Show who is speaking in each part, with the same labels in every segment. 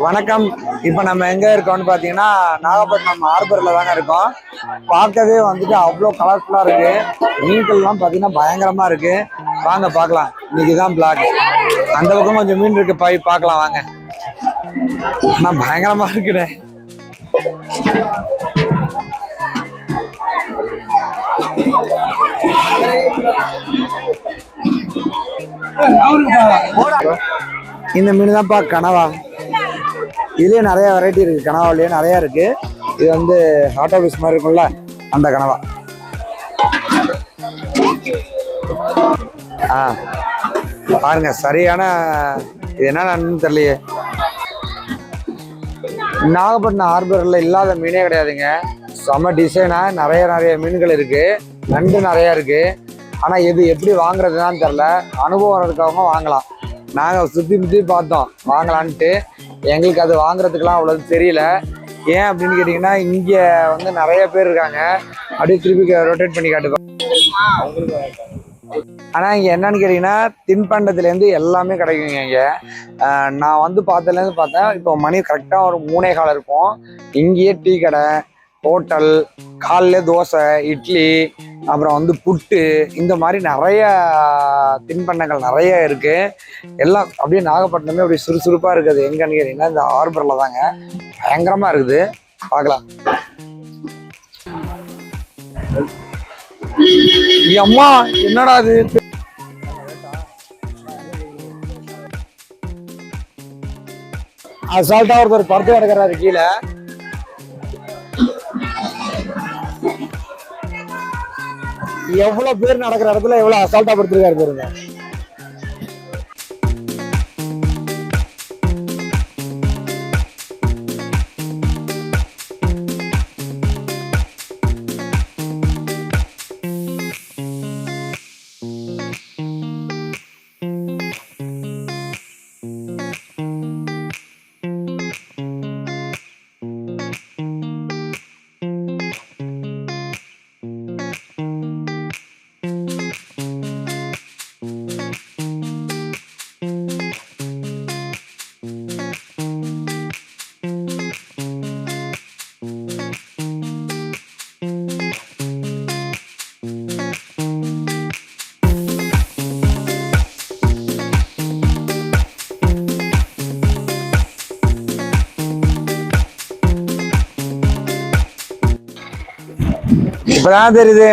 Speaker 1: வணக்கம். இப்போ நம்ம எங்க இருக்கோம்னு பார்த்தீங்கன்னா நாகப்பட்டினம் ஹார்பர்ல தாங்க இருக்கோம். பார்க்கவே வந்துட்டு அவ்வளோ கலர்ஃபுல்லா இருக்கு. மீன்கள்லாம் பார்த்தீங்கன்னா பயங்கரமா இருக்கு. வாங்க பார்க்கலாம். இன்னைக்கு தான் பிளாக். அந்த பக்கம் கொஞ்சம் மீன் இருக்கு, போய் பார்க்கலாம் வாங்க. ஆனால் பயங்கரமா இருக்குண்ணே. இந்த மீன் தான்ப்பா கனவா. இதுலயே நிறைய வெரைட்டி இருக்கு. கனவாலேயே நிறைய இருக்கு. இது வந்து ஆட்டோ பீஸ் மாதிரி இருக்கும்ல, அந்த கனவா. பாருங்க, சரியான இது என்னன்னு தெரியலையே. நாகப்பட்டினம் ஹார்பர்ல இல்லாத மீனே கிடையாதுங்க. செம்ம டிசைனா நிறைய மீன்கள் இருக்கு. நண்டு நிறைய இருக்கு. ஆனா இது எப்படி வாங்குறதுதான் தெரியல. அனுபவம் இருக்கவங்க வாங்கலாம். நாங்க சுத்தி பார்த்தோம் வாங்கலான்ட்டு. எங்களுக்கு அது வாங்குறதுக்கெல்லாம் அவ்வளவு தெரியல. ஏன் அப்படின்னு கேட்டீங்கன்னா, இங்க வந்து நிறைய பேர் இருக்காங்க. அப்படியே திருப்பி ரொட்டேட் பண்ணி காட்டுவோம். ஆனா இங்க என்னன்னு கேட்டீங்கன்னா, தின்பண்டத்துல இருந்து எல்லாமே கிடைக்குங்க இங்க. நான் வந்து பார்த்ததுலேருந்து பார்த்தேன். இப்போ மணி கரெக்டா ஒரு 3:15 இருக்கும். இங்கேயே டீ கடை, ஹோட்டல், காலைல தோசை, இட்லி, அப்புறம் வந்து புட்டு, இந்த மாதிரி நிறைய தின்பண்டங்கள் நிறைய இருக்கு. எல்லாம் அப்படியே நாகப்பட்டினமே அப்படி சுறுசுறுப்பா இருக்குது. எங்கன்னு கேட்டீங்கன்னா இந்த ஹார்பர்ல தாங்க. பயங்கரமா இருக்குது. பார்க்கலாம். அம்மா என்னடா இது, அசால்ட்டா ஒருத்தர் படுத்து கிடக்குறாரு கீழே. எவ்வளவு பேர் நடக்கிற இடத்துல எவ்வளவு அசால்ட்டா படுத்திருக்காரு பாருங்க. இப்பதான் தெரியுது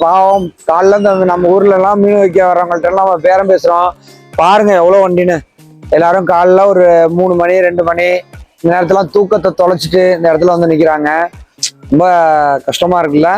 Speaker 1: பாவம். காலைல இருந்து நம்ம ஊர்ல எல்லாம் மீன் வைக்க வர்றவங்கள்ட்ட எல்லாம் நம்ம பேரம் பேசுறோம். பாருங்க எவ்வளவு வண்டின்னு. எல்லாரும் காலைல ஒரு 3 மணி 2 மணி இந்த நேரத்துல தூக்கத்தை தொலைச்சிட்டு இந்த இடத்துல வந்து நிக்கிறாங்க. ரொம்ப கஷ்டமா இருக்குல்ல.